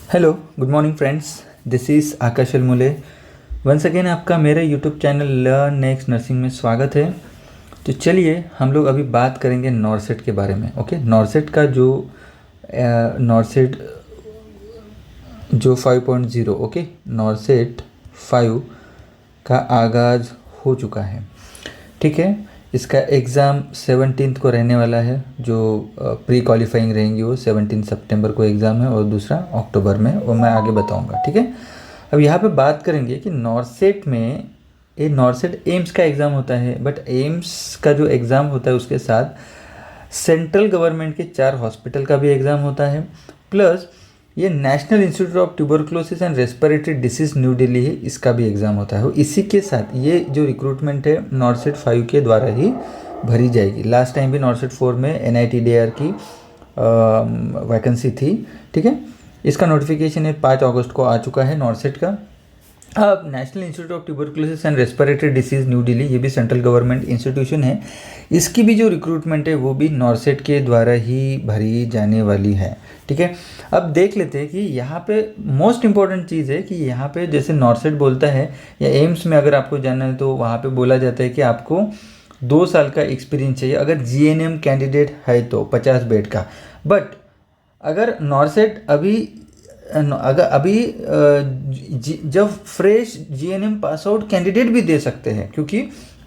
Hello, good morning friends. This is Akash Almule. Once again आपका मेरे YouTube channel learn next nursing में स्वागत है। तो चलिए हम लोग अभी बात करेंगे नॉरसेट के बारे में। ओके, नॉरसेट का जो नॉरसेट जो 5.0, ओके, नॉरसेट 5 का आगाज़ हो चुका है। ठीक है, इसका एग्ज़ाम 17 को रहने वाला है। जो प्री क्वालिफाइंग रहेंगी वो 17 सितंबर को एग्ज़ाम है और दूसरा अक्टूबर में, वो मैं आगे बताऊंगा। ठीक है, अब यहाँ पे बात करेंगे कि नॉरसेट में, ये नॉरसेट एम्स का एग्ज़ाम होता है, बट एम्स का जो एग्ज़ाम होता है उसके साथ सेंट्रल गवर्नमेंट के 4 हॉस्पिटल का भी एग्ज़ाम होता है, प्लस ये national institute of tuberculosis and respiratory disease new Delhi है, इसका भी एग्ज़ाम होता है। इसी के साथ ये जो रिक्रूटमेंट है नॉरसेट 5 के द्वारा ही भरी जाएगी। लास्ट टाइम भी नॉरसेट 4 में NITDR की वैकेंसी थी। ठीक है, इसका नोटिफिकेशन 5 अगस्त को आ चुका है नॉरसेट का। अब national institute of tuberculosis and respiratory disease new Delhi, ये भी सेंट्रल गवर्नमेंट इंस्टीट्यूशन है, इसकी भी जो रिक्रूटमेंट है वो भी नॉरसेट के द्वारा ही भरी जाने वाली है। ठीक है, अब देख लेते हैं कि यहाँ पे मोस्ट इम्पॉर्टेंट चीज़ है कि यहाँ पे जैसे नॉरसेट बोलता है या एम्स में अगर आपको जानना है तो वहाँ पे बोला जाता है कि आपको 2 साल का एक्सपीरियंस चाहिए अगर GNM कैंडिडेट है तो 50 बेड का। बट अगर नॉरसेट अभी जब fresh GNM pass out candidate भी दे सकते हैं, क्योंकि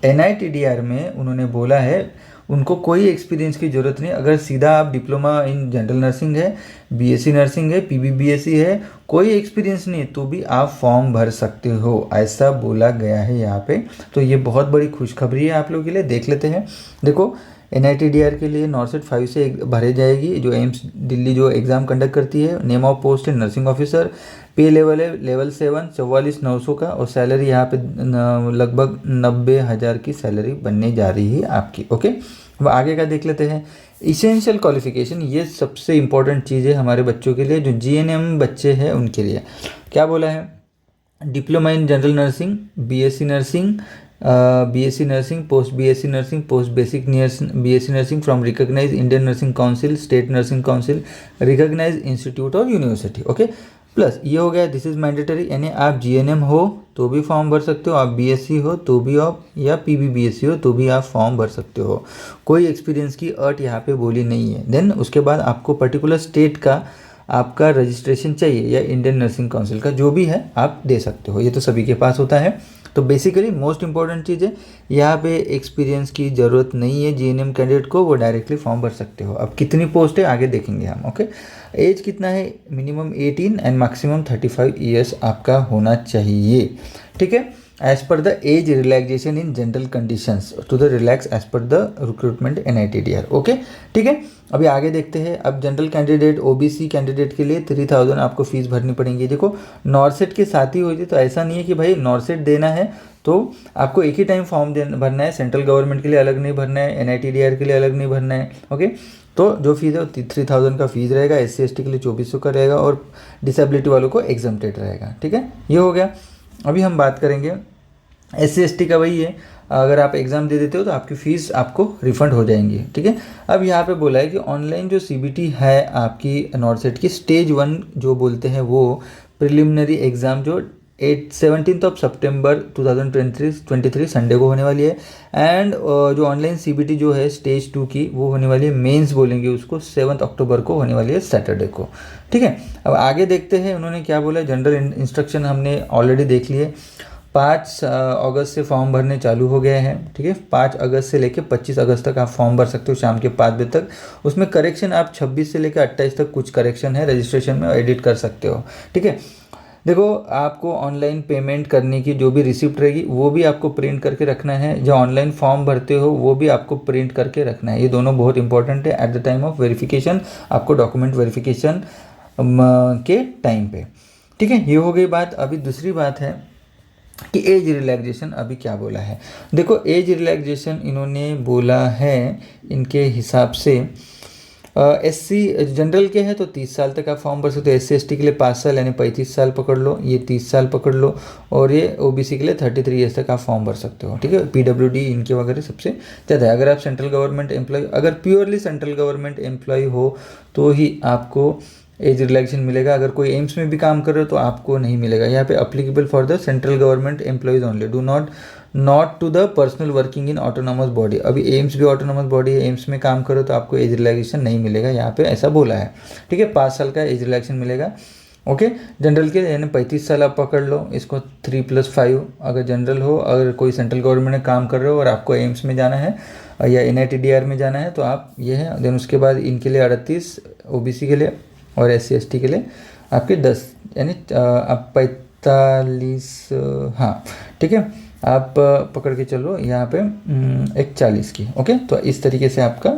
NITDR में उन्होंने बोला है उनको कोई एक्सपीरियंस की ज़रूरत नहीं। अगर सीधा आप डिप्लोमा इन जनरल नर्सिंग है, BSc नर्सिंग है, PBBSc है, कोई एक्सपीरियंस नहीं तो भी आप फॉर्म भर सकते हो, ऐसा बोला गया है यहाँ पे। तो ये बहुत बड़ी खुशखबरी है आप लोगों के लिए। देख लेते हैं। देखो, NITDR के लिए नॉरसेट 5 से भरे जाएगी, जो एम्स दिल्ली जो एग्ज़ाम कंडक्ट करती है। नेम ऑफ पोस्ट है नर्सिंग ऑफिसर। पे लेवल है लेवल 7, 44,900 का, और सैलरी यहाँ पे लगभग 90,000 की सैलरी बनने जा रही है आपकी। ओके, अब आगे का देख लेते हैं। इसेंशियल क्वालिफिकेशन, ये सबसे इंपॉर्टेंट चीज़ है हमारे बच्चों के लिए, जो GNM बच्चे हैं उनके लिए। क्या बोला है? Diploma in general nursing, BSc nursing, post BSc nursing, post basic BSc nursing from recognise Indian nursing council, state nursing council, recognise institute और यूनिवर्सिटी। ओके, प्लस ये हो गया, दिस इज मैंडेटरी, यानी आप GNM हो तो भी फॉर्म भर सकते हो, आप BSc हो तो भी आप, या PBBSc हो तो भी आप फॉर्म भर सकते हो। कोई एक्सपीरियंस की अट यहाँ पे बोली नहीं है। देन उसके बाद आपको पर्टिकुलर स्टेट का आपका रजिस्ट्रेशन चाहिए या इंडियन नर्सिंग काउंसिल का, जो भी है आप दे सकते हो, ये तो सभी के पास होता है। तो बेसिकली मोस्ट इंपॉर्टेंट चीज़ है, यहाँ पे एक्सपीरियंस की ज़रूरत नहीं है GNM कैंडिडेट को, वो डायरेक्टली फॉर्म भर सकते हो। अब कितनी पोस्ट है आगे देखेंगे हम। ओके, एज कितना है? मिनिमम 18 एंड मैक्सिमम 35 ईयर्स आपका होना चाहिए। ठीक है, age per the age relaxation in general conditions to the relax age per the recruitment NITDR। Okay, ठीक है, अभी आगे देखते हैं। अब जनरल कैंडिडेट, OBC कैंडिडेट के लिए 3000 आपको फीस भरनी पड़ेगी। देखो, नॉरसेट के साथ ही हुई थी, तो ऐसा नहीं है कि भाई नॉरसेट देना है तो आपको एक ही टाइम फॉर्म भरना है। सेंट्रल गवर्नमेंट के लिए अलग नहीं भरना है, NITDR के लिए अलग नहीं भरना है। ओके, तो जो फीस है वो 3000 का फीस रहेगा, SC ST के लिए 2400 का रहेगा, और डिसेबिलिटी वालों को एग्जम्प्टेड रहेगा। ठीक है, ये हो गया। अभी हम बात करेंगे SC ST का। वही है, अगर आप एग्ज़ाम दे देते हो तो आपकी फ़ीस आपको रिफ़ंड हो जाएंगी। ठीक है, अब यहाँ पे बोला है कि ऑनलाइन जो CBT है आपकी नॉरसेट की, स्टेज 1 जो बोलते हैं वो प्रिलिमिनरी एग्ज़ाम जो 17 सितंबर 2023 संडे को होने वाली है। एंड जो ऑनलाइन CBT जो है स्टेज 2 की, वो होने वाली है, मेंस बोलेंगे उसको, 7 अक्टूबर को होने वाली है, सैटरडे को। ठीक है, अब आगे देखते हैं उन्होंने क्या बोला है। जनरल इंस्ट्रक्शन हमने ऑलरेडी देख लिए। 5 अगस्त से फॉर्म भरने चालू हो गए हैं। ठीक है, 5 अगस्त से लेकर 25 अगस्त तक आप फॉर्म भर सकते हो शाम के 5 बजे तक। उसमें करेक्शन आप 26 से लेकर 28 तक कुछ करेक्शन है रजिस्ट्रेशन में, एडिट कर सकते हो। ठीक है, देखो, आपको ऑनलाइन पेमेंट करने की जो भी रिसिप्ट रहेगी वो भी आपको प्रिंट करके रखना है। जो ऑनलाइन फॉर्म भरते हो वो भी आपको प्रिंट करके रखना है। ये दोनों बहुत इंपॉर्टेंट है at the time of verification, आपको डॉक्यूमेंट वेरिफिकेशन के टाइम पे। ठीक है, ये हो गई बात। अभी दूसरी बात है कि एज रिलैक्सेशन अभी क्या बोला है। देखो, एज रिलैक्सेशन इन्होंने बोला है इनके हिसाब से, SC जनरल के हैं तो 30 साल तक आप फॉर्म भर सकते हो, SC ST के लिए 5 साल यानी 35 साल पकड़ लो, ये 30 साल पकड़ लो, और ये OBC के लिए 33 ईयर्स तक आप फॉर्म भर सकते हो। ठीक है, PWD इनके वगैरह सबसे ज़्यादा है। अगर आप सेंट्रल गवर्नमेंट एम्प्लॉय, अगर प्योरली सेंट्रल गवर्नमेंट एम्प्लॉय हो तो ही आपको एज रिलैक्सेशन मिलेगा। अगर कोई एम्स में भी काम कर रहे हो तो आपको नहीं मिलेगा। यहाँ पे applicable for the central government employees only, do not to the personnel working in autonomous body. अभी एम्स भी ऑटोनॉमस बॉडी है, एम्स में काम करो तो आपको एज रिलैक्सेशन नहीं मिलेगा, यहाँ पे ऐसा बोला है। ठीक है, 5 साल का एज रिलैक्सेशन मिलेगा। ओके, जनरल के यानी 35 साल आप पकड़ लो इसको, 3+5 अगर जनरल हो, अगर कोई सेंट्रल गवर्नमेंट में काम कर रहे हो और आपको एम्स में जाना है या NITDR में जाना है तो आप ये है। देन उसके बाद इनके लिए 38 OBC के लिए और SC/ST के लिए आपके 10 यानी आप 45, हाँ ठीक है, आप पकड़ के चलो यहाँ पे एक 40 की। ओके, तो इस तरीके से आपका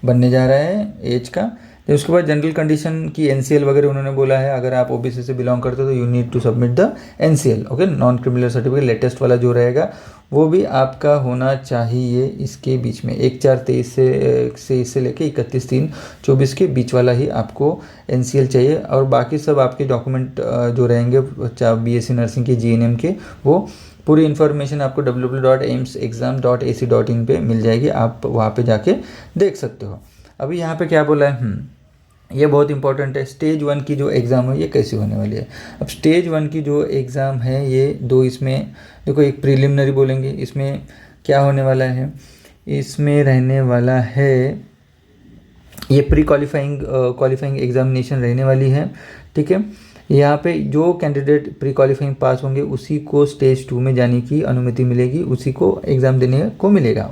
बनने जा रहा है एज का। तो उसके बाद जनरल कंडीशन की NCL वगैरह उन्होंने बोला है, अगर आप OBC से बिलोंग करते हो तो you need to submit the NCL। Okay, non criminal certificate latest वाला जो रहेगा वो भी आपका होना चाहिए इसके बीच में 1/4/23 से लेके 31/3/24 के बीच वाला ही आपको NCL चाहिए। और बाकी सब आपके डॉक्यूमेंट जो रहेंगे चाहे BSc नर्सिंग के GNM के, वो पूरी इन्फॉर्मेशन आपको www.aimsexam.ac.in पे मिल जाएगी, आप वहाँ पे जाके देख सकते हो। अभी यहाँ पे क्या बोला है, ये बहुत इंपॉर्टेंट है। स्टेज 1 की जो एग्ज़ाम है ये कैसी होने वाली है। अब स्टेज 1 की जो एग्ज़ाम है ये 2 इसमें देखो, एक प्रीलिमिनरी बोलेंगे, इसमें क्या होने वाला है, इसमें रहने वाला है ये प्री क्वालिफाइंग एग्जामिनेशन रहने वाली है। ठीक है, यहाँ पे जो कैंडिडेट प्री क्वालिफाइंग पास होंगे उसी को स्टेज 2 में जाने की अनुमति मिलेगी, उसी को एग्ज़ाम देने को मिलेगा।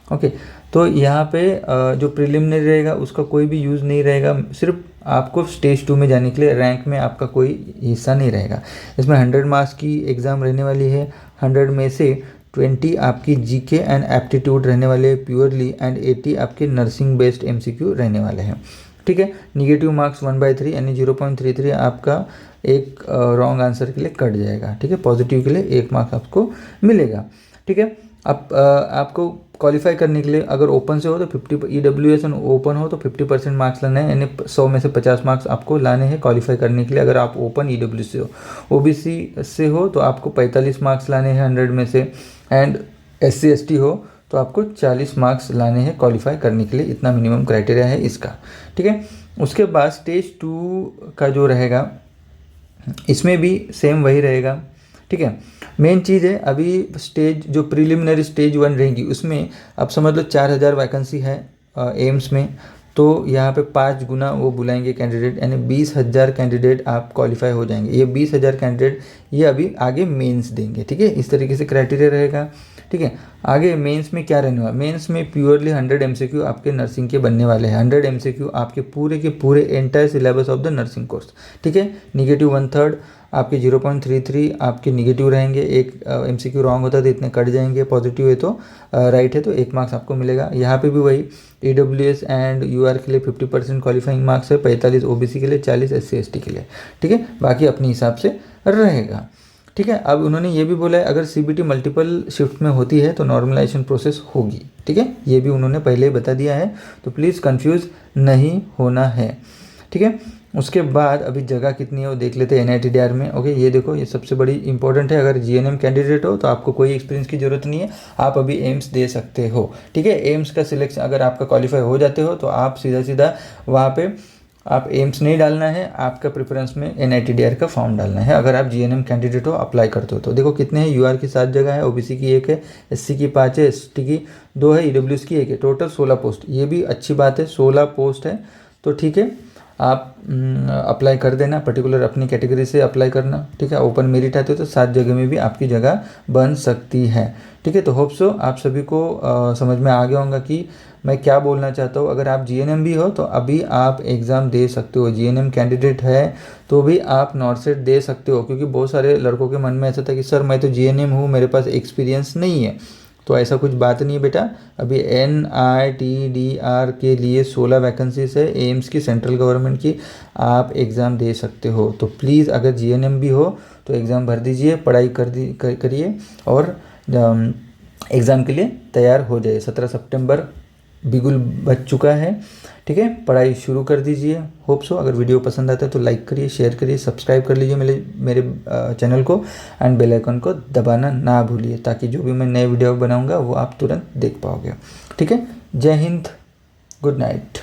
ओके, तो यहाँ पे जो प्रीलिमिनरी रहेगा उसका कोई भी यूज़ नहीं रहेगा, सिर्फ आपको स्टेज 2 में जाने के लिए रैंक में आपका कोई हिस्सा नहीं रहेगा। इसमें 100 मार्क्स की एग्ज़ाम रहने वाली है, 100 में से 20 आपकी GK एंड एप्टीट्यूड रहने वाले प्योरली, एंड 80 आपके नर्सिंग बेस्ड MCQ रहने वाले हैं। ठीक है, निगेटिव मार्क्स 1/3 यानी 0.33 आपका एक रॉन्ग आंसर के लिए कट जाएगा। ठीक है, पॉजिटिव के लिए 1 मार्क्स आपको मिलेगा। ठीक है, अब आपको क्वालिफाई करने के लिए अगर ओपन से हो तो 50 EWS ओपन हो तो 50% मार्क्स लाना है, यानी 100 में से 50 मार्क्स आपको लाने हैं क्वालिफाई करने के लिए। अगर आप ओपन EWS से हो, OBC से हो तो आपको 45 मार्क्स लाने हैं 100 में से, एंड SC/ST हो तो आपको 40 मार्क्स लाने हैं क्वालिफाई करने के लिए। इतना मिनिमम क्राइटेरिया है इसका। ठीक है, उसके बाद स्टेज 2 का जो रहेगा इसमें भी सेम वही रहेगा। ठीक है, मेन चीज़ है अभी स्टेज जो प्रीलिमिनरी स्टेज 1 रहेगी उसमें आप समझ लो 4000 वैकेंसी है एम्स में, तो यहाँ पे 5 गुना वो बुलाएंगे कैंडिडेट, यानी 20,000 कैंडिडेट आप क्वालिफाई हो जाएंगे। ये 20,000 कैंडिडेट ये अभी आगे मेंस देंगे। ठीक है, इस तरीके से क्राइटेरिया रहेगा। ठीक है, आगे मेंस में क्या रहने वाला, मेंस में प्योरली 100 MCQ आपके नर्सिंग के बनने वाले हैं। 100 MCQ आपके पूरे के पूरे entire syllabus of the nursing course. ठीक है, निगेटिव 1/3 आपके 0.33 आपके निगेटिव रहेंगे, एक MCQ रॉन्ग होता है तो इतने कट जाएंगे, पॉजिटिव है तो राइट है तो 1 मार्क्स आपको मिलेगा। यहाँ पे भी वही EWS एंड UR के लिए 50% क्वालिफाइंग मार्क्स है, 45 OBC के लिए, 40 SC/ST के लिए। ठीक है, बाकी अपने हिसाब से रहेगा। ठीक है, अब उन्होंने ये भी बोला है अगर CBT मल्टीपल शिफ्ट में होती है तो नॉर्मलाइजेशन प्रोसेस होगी। ठीक है, ये भी उन्होंने पहले ही बता दिया है, तो प्लीज़ कंफ्यूज नहीं होना है। ठीक है, उसके बाद अभी जगह कितनी है वो देख लेते हैं NITDR में। ओके, ये देखो, ये सबसे बड़ी इंपॉर्टेंट है। अगर GNM कैंडिडेट हो तो आपको कोई एक्सपीरियंस की ज़रूरत नहीं है, आप अभी एम्स दे सकते हो। ठीक है, एम्स का सिलेक्शन अगर आपका क्वालिफाई हो जाते हो तो आप सीधा वहाँ पे आप एम्स नहीं डालना है, आपका प्रेफरेंस में NITDR का फॉर्म डालना है। अगर आप GNM कैंडिडेट हो, अप्लाई करते हो तो देखो कितने हैं, UR की 7 जगह है, OBC की 1 है, SC की 5 है, ST की 2 है, EWS की 1 है, टोटल 16 पोस्ट। ये भी अच्छी बात है, 16 पोस्ट है तो ठीक है, आप अप्लाई कर देना, पर्टिकुलर अपनी कैटेगरी से अप्लाई करना। ठीक है, ओपन मेरिट आते हो तो 7 जगह में भी आपकी जगह बन सकती है। ठीक है, तो होप सो आप सभी को समझ में आ गया होगा कि मैं क्या बोलना चाहता हूँ। अगर आप GNM भी हो तो अभी आप एग्ज़ाम दे सकते हो, GNM कैंडिडेट है तो भी आप NORCET दे सकते हो, क्योंकि बहुत सारे लड़कों के मन में ऐसा था कि सर मैं तो GNM हूँ, मेरे पास एक्सपीरियंस नहीं है। तो ऐसा कुछ बात नहीं है बेटा, अभी NITDR के लिए 16 वैकेंसीज है एम्स की, सेंट्रल गवर्नमेंट की, आप एग्ज़ाम दे सकते हो। तो प्लीज़ अगर GNM भी हो तो एग्ज़ाम भर दीजिए, पढ़ाई करिए और एग्ज़ाम के लिए तैयार हो जाइए। 17 सितंबर बिल्कुल बच चुका है। ठीक है, पढ़ाई शुरू कर दीजिए। होप सो अगर वीडियो पसंद आता है तो लाइक करिए, शेयर करिए, सब्सक्राइब कर लीजिए मेरे चैनल को, एंड बेल आइकन को दबाना ना भूलिए, ताकि जो भी मैं नए वीडियो बनाऊंगा वो आप तुरंत देख पाओगे। ठीक है, जय हिंद, गुड नाइट।